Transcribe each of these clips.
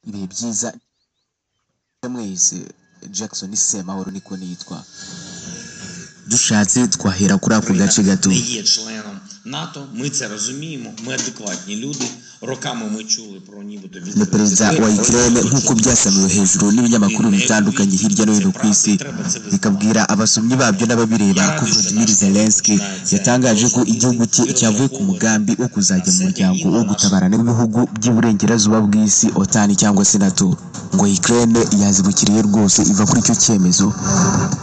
ibihe byiza mwese. Jackson Semahoro niko nitwa. Dushatse twahera kuri ako gace gato. Є членом НАТО, ми це розуміємо, ми адекватні люди. Роками ми чули про нібито ni perezida wa Ukraine nk'uko byasamiwe hejuru n'ibinyamakuru bitandukanye hirya no hino ku isi bikabwira abasomyi babyo n'ababireba ko Volodymyr Zelensky yatangaje ko igihugu cye cyavuye ku mugambi wo kuzajya mu muryango wo gutabarana n'ibihugu by'iburengerazuba bw'isi OTAN cyangwa se NATO, ngo Ukraine yazibukiriye rwose iva kuri icyo cyemezo.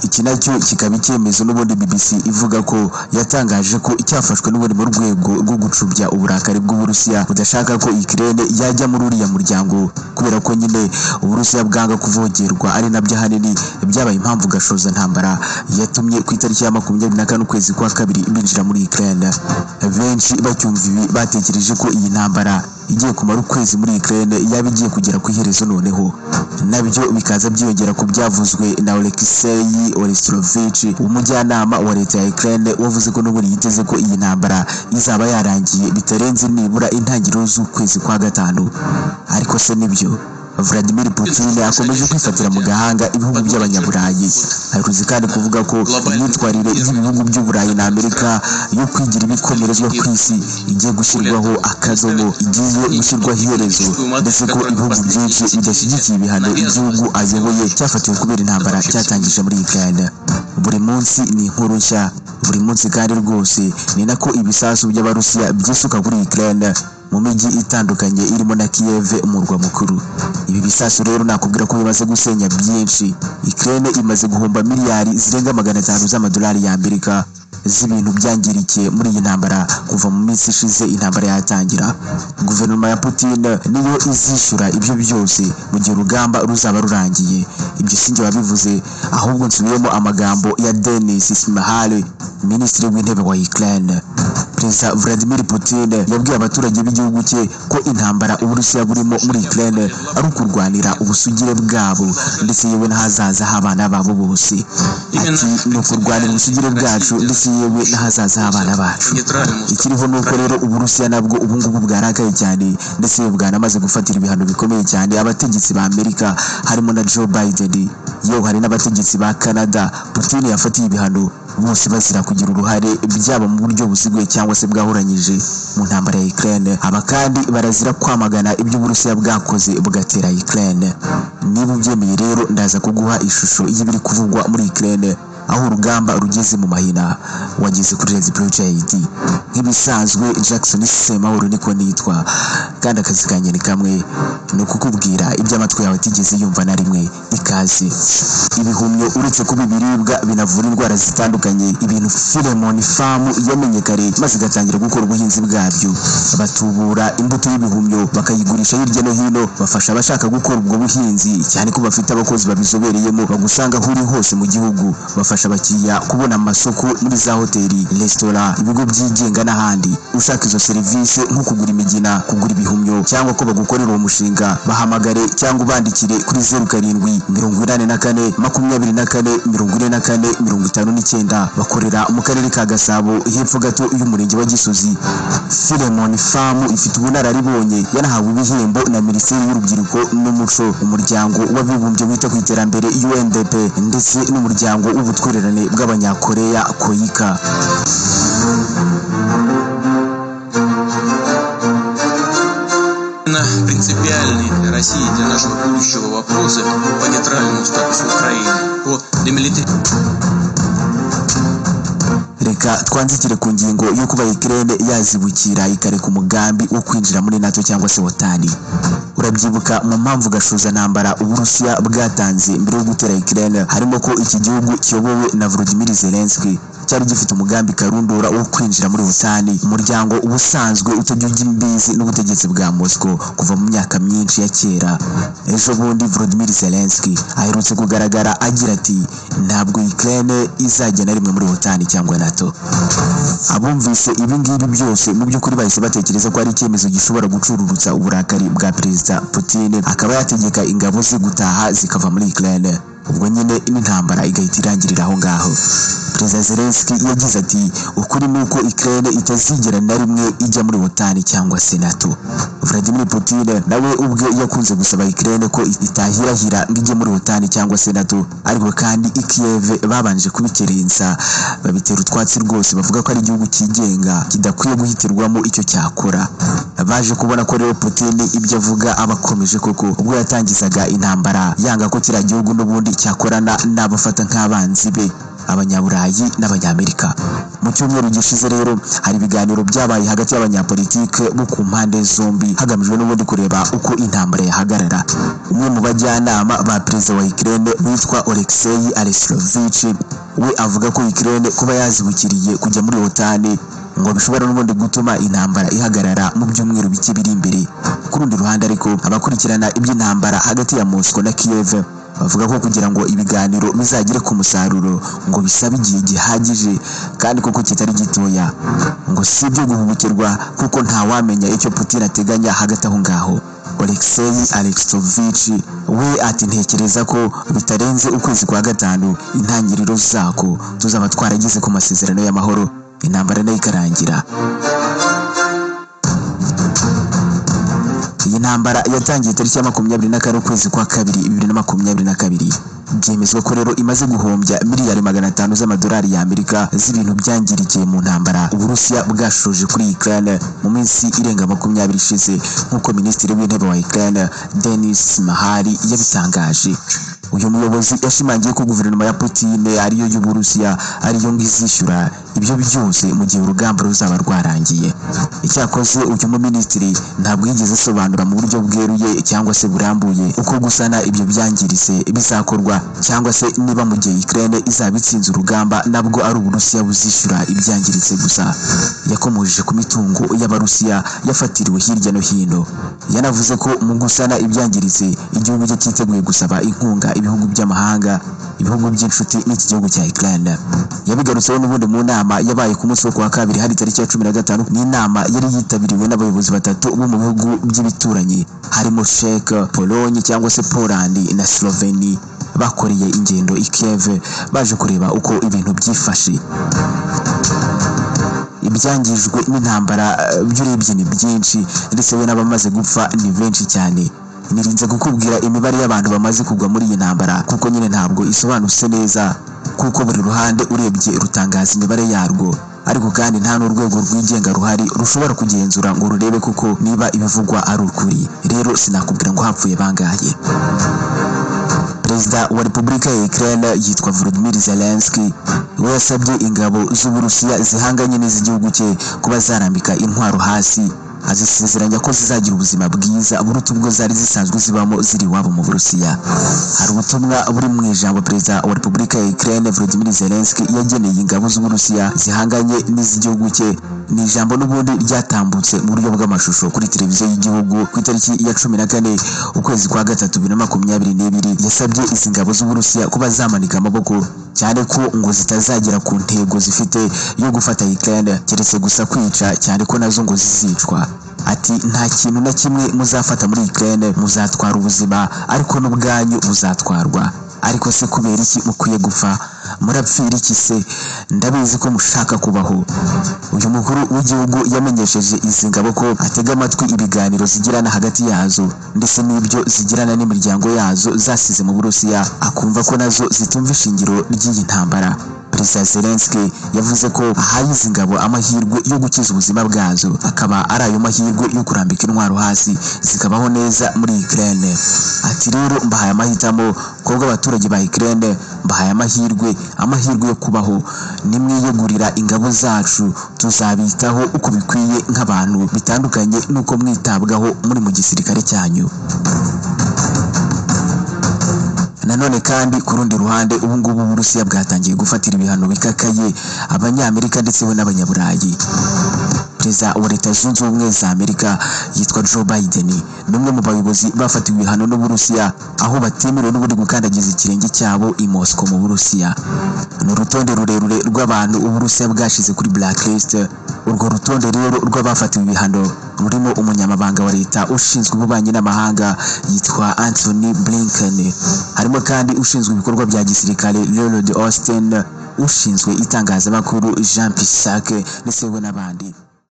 Iki nacyo kikaba icyemezo n'ubundi BBC ivuga ko yatangaje ko icyafashwe n'ubundi mu rwego rwo gucubya uburakari bw'Uburusiya budashaka ko Ukraine yajya muri uriya muryango, kubera ko nyine Uburusiya bwanga kuvogerwa, ari nabyo hanini byabaye impamvu gashoza ntambara yatumye ku itariki ya 24 ukwezi kwa kabiri binjira muri Ukraine. Benshi bacyumva ibi batekereje ko iyi ntambara igiye kumara ukwezi muri Ukraine yaba igiye kugera ku iherezo, noneho nabyo bikaza byiyongera ku byavuzwe na Oleksiy Orestrovich, umujyanama wa leta ya Ukraine, wavuze ko n'ubundi yiteze ko iyi ntambara izaba yarangiye bitarenze nibura intangiriro z'ukwezi kwa gatanu. Ariko se nibyo Vladimir Putin akomeje kwifatira mu gahanga ibihugu by'abanyaburayi. Aruzi kandi kuvuga ko imyitwarire y'ibihugu by'Uburayi na Amerika yo kwigira ibikomerezwa ku isi igiye gushyirwaho akadomo, igiye gushyirwaho iherezo, ndetse ko ibihugu byinshi bidashyigikiye ibihano igihugu ayoboye cyafatiwe kubera intambara cyatangije muri Ukraine. Buri munsi ni inkuru nshya, buri munsi kandi rwose ni nako ibisasu by'Abarusiya byisuka kuri Ukraine mu mijyi itandukanye irimo na Kiev, umurwa mukuru. Ibi bisasu rero nakubwira ko bimaze gusenya byinshi. Ukraine imaze guhomba miliyari zirenga 500 z'amadolari y'Amerika z'ibintu byangirikiye muri iyi ntambara kuva mu minsi ishize intambara yatangira. Guverinoma ya Putin niyo izishyura ibyo byose mu gihe urugamba ruzaba rurangiye. Ibyo sinjye wabivuze, ahubwo nsubiyemo amagambo ya Denis Shmyhal, minisitiri w'intebe wa Ukraine. Perezida Vladimir Putin yabwiye abaturage b'igihugu cye ko intambara Uburusiya burimo muri Ukraine ari ukurwanira ubusugire bwabo ndetse yewe n'ahazaza h'abana babo bose. Ati ni ukurwanira ubusugire bwacu ndetse yewe n'ahazaza h'abana bacu. Ikiriho nuko rero Uburusiya nabwo ubu ngubu bwarakaye cyane, ndetse bwanamaze gufatira ibihano bikomeye cyane abategetsi ba Amerika harimo na Joe Biden, yewe hari n'abategetsi ba Canada. Putin yafatiye ibihano bose bazira kugira uruhare byaba mu buryo buziguye cyangwa se bwahuranyije mu ntambara ya Ukraine. Aba kandi barazira kwamagana ibyo Uburusiya bwakoze bugatera Ukraine. Niba ubyemeye rero ndaza kuguha ishusho y'ibiri kuvugwa muri Ukraine aho urugamba rugeze mu mahina. Wageze kuri Red Project. Nk'ibisanzwe Jackson Semahoro niko nitwa, kandi akazi kanjye ni kamwe, ni ukukubwira ibyo amatwi yawe atigeze yumva na rimwe. Ikaze. Ibihumyo uretse kuba ibiribwa binavura indwara zitandukanye, ibintu Philemon Farm yamenye kare maze igatangira gukora ubuhinzi bwabyo. Batubura imbuto y'ibihumyo bakayigurisha hirya no hino, bafasha abashaka gukora ubwo buhinzi cyane ko bafite abakozi babizobereyemo bagusanga aho uri hose mu gihugu. Bafasha abakiriya kubona amasoko muri za hoteli, resitora, ibigo byigenga n'ahandi. Ushaka izo serivisi nko kugura imigina, kugura ibihumyo cyangwa ko bagukorera uwo mushinga, bahamagare cyangwa ubandikire kuri 0784 24 44 59. Bakorera mu karere ka Gasabo hepfo gato y'umurenge wa Gisozi. Philemon Farm ifite ubunararibonye, yanahawe ibihembo na Minisiteri y'Urubyiruko n'Umuco, umuryango w'abibumbye wita ku iterambere UNDP, ndetse n'umuryango w'ubutwererane bw'Abanyakoreya KOICA. Принципиальные для России, для нашего будущего вопросы по нейтральному статусу Украины, по демилитаризации. Reka twanzikire ku ngingo yo kuba Ukraine yazibukira ikareka umugambi wo kwinjira muri NATO cyangwa se OTAN. Urabyibuka mu mpamvu gashoza ntambara Uburusiya bwatanze mbere yo gutera Ukraine harimo ko iki gihugu kiyobowe na Volodymyr Zelensky cyari gifite umugambi karundura wo kwinjira muri OTAN, umuryango ubusanzwe utajya imbizi n'ubutegetsi bwa Moscow kuva mu myaka myinshi ya kera. Ejo bundi Volodymyr Zelensky aherutse kugaragara agira ati ntabwo Ukraine izajya na rimwe muri OTAN cyangwa NATO. Abumvise ibi ngibi byose mu by'ukuri bahise batekereza ko ari icyemezo gishobora gucururutsa uburakari bwa Perezida Putin, akaba yategeka ingabo ze gutaha zikava muri Ukraine. ubwo nyine n'intambara igahita irangirira aho ngaho. Perezida Zelensky yagize ati ukuri nuko Ukraine itazigera na rimwe ijya muri OTAN cyangwa se NATO. Vladimir Putin nawe ubwe yakunze gusaba Ukraine ko itahirahira ngo ijye muri OTAN cyangwa se NATO, ariko kandi i Kiev babanje kubikerensa babitera utwatsi rwose, bavuga ko ari igihugu cyigenga kidakwiye guhitirwamo icyo cyakora. Baje kubona ko rero Putin ibyo avuga abakomeje koko, ubwo yatangizaga intambara yanga ko kiriya gihugu n'ubundi cyakorana n'abafata nk'abanzi be, Abanyaburayi n'Abanyamerika. Mu cyumweru gishize rero hari ibiganiro byabaye hagati y'abanyapolitike bo ku mpande zombi hagamijwe n'ubundi kureba uko intambara yahagarara. Umwe mu bajyanama ba perezida wa Ukraine witwa Oleksiy Arestovich we avuga ko Ukraine kuba yazibukiriye kujya muri OTAN ngo bishobora n'ubundi gutuma intambara ihagarara mu byumweru bike biri imbere. Ku rundi ruhande ariko abakurikirana iby'intambara hagati ya Moscow na Kiev bavuga ko kugira ngo ibiganiro bizagire ku musaruro ngo bisaba igihe gihagije kandi koko kitari gitoya, ngo si ibyo guhubukirwa kuko ntawamenya icyo Putin ateganya hagati aho ngaho. Oleksiy Arestovich we ati ntekereza ko bitarenze ukwezi kwa gatanu intangiriro zako tuzaba twaragize ku masezerano y'amahoro, intambara nayo ikarangira. Iyi ntambara yatangiye tariki ya 24 ukwezi kwa kabiri 2022. Byemezwa ko rero imaze guhombya miliyari 500 z'amadolari y'Amerika z'ibintu byangirikiye mu ntambara Uburusiya bwashoje kuri Ukraine mu minsi irenga 20 ishize, nk'uko Minisitiri w'Intebe wa Ukraine Denis Mahari yabitangaje. Uyu muyobozi yashimangiye ko guverinoma ya Putin ariyo y'Uburusiya ariyo ngizishyura ibyo byose mu gihe urugamba ruzaba rwarangiye. Icyakoze uyu minisitiri ntabwo yigeze asobanura mu buryo bweruye cyangwa se burambuye uko gusana ibyo byangiritse bizakorwa, cyangwa se niba mu gihe Ukraine izaba itsinze urugamba nabwo ari Uburusiya buzishyura ibyangiritse gusa. Yakomoje ku mitungo y'Abarusiya yafatiriwe hirya no hino. Yanavuze ko mu gusana ibyangiritse igihugu cye cyiteguye gusaba inkunga ibihugu by'amahanga, ibihugu by'inshuti n'iki gihugu cya Ukraine. Yabigarutseho n'ubundi mu nama yabaye ku munsi wo kwa kabiri hari tariki ya 15, n'inama yari yitabiriwe n'abayobozi batatu bo mu bihugu by'ibituranyi harimo Czech, Pologne cyangwa se Poland na Slovenia, bakoreye ingendo i Kiev baje kureba uko ibintu byifashe. Ibyangijwe n'intambara by'urebye ni byinshi ndetse we n'abamaze gupfa ni benshi cyane. Nirinze kukubwira imibare y'abantu bamaze kugwa muri iyi ntambara kuko nyine ntabwo isobanutse neza, kuko buri ruhande urebye rutangaza imibare yarwo, ariko kandi nta n'urwego rwigenga ruhari rushobora kugenzura ngo rurebe kuko niba ibivugwa ari ukuri. Rero sinakubwira ngo hapfuye bangahe. Perezida wa Repubulika ya Ukraine yitwa Volodymyr Zelensky we yasabye ingabo z'Uburusiya zihanganye n'iz'igihugu cye kuba zarambika intwaro hasi, azisezeranya ko zizagira ubuzima bwiza buruta ubwo zari zisanzwe zibamo ziri iwabo mu Burusiya. Hari ubutumwa buri mu ijambo Perezida wa Repubulika ya Ukraine Volodymyr Zelensky yageneye ingabo z'Uburusiya zihanganye n'iz'igihugu cye. Ni ijambo n'ubundi ryatambutse mu buryo bw'amashusho kuri televiziyo y'igihugu ku itariki ya 14 ukwezi kwa gatatu 2022. Yasabye izi ngabo z'Uburusiya kuba zamanika amaboko, cyane ko ngo zitazagera ku ntego zifite yo gufata Ukraine keretse gusa kwica, cyane ko nazo ngo zizicwa. Ati nta kintu na kimwe muzafata muri Ukraine, muzatwara ubuzima ariko n'ubwanyu buzatwarwa. Ariko se kubera iki mukwiye gupfa? Murapfira iki se? Ndabizi ko mushaka kubaho. Uyu mukuru w'igihugu yamenyesheje izi ngabo ko atega amatwi ibiganiro zigirana hagati yazo ndetse n'ibyo zigirana n'imiryango yazo zasize mu Burusiya, akumva ko nazo zitumva ishingiro ry'iyi ntambara. Perezida Zelensky yavuze ko ahaye izi ngabo amahirwe yo gukiza ubuzima bwazo, akaba ari ayo mahirwe yo kurambika intwaro hasi zikabaho neza muri Ukraine. Ati rero mbahaye amahitamo kubwo abaturage ba Ukraine, mbahaye amahirwe yo kubaho. Nimwiyegurira ingabo zacu tuzabitaho uko bikwiye nk'abantu, bitandukanye nuko mwitabwaho muri mu gisirikare cyanyu. Nanone kandi ku rundi ruhande ubu ngubu Uburusiya bwatangiye gufatira ibihano bikakaye Abanyamerika ndetse n'Abanyaburayi. Perezida wa Leta Zunze Ubumwe za Amerika yitwa Joe Biden n'umwe mu bayobozi bafatiwe ibihano n'Uburusiya, aho batemerewe n'ubundi gukandagiza ikirenge cyabo i Moscow mu Burusiya. Ni urutonde rurerure rw'abantu Uburusiya bwashize kuri blacklist. Urwo rutonde rero rw'abafatiwe ibihano rurimo umunyamabanga wa leta ushinzwe ububanyi n'amahanga yitwa Anthony Blinken. Harimo kandi ushinzwe ibikorwa bya gisirikare Lloyd Austin, ushinzwe itangazamakuru Jean Psaki ndetse n'abandi.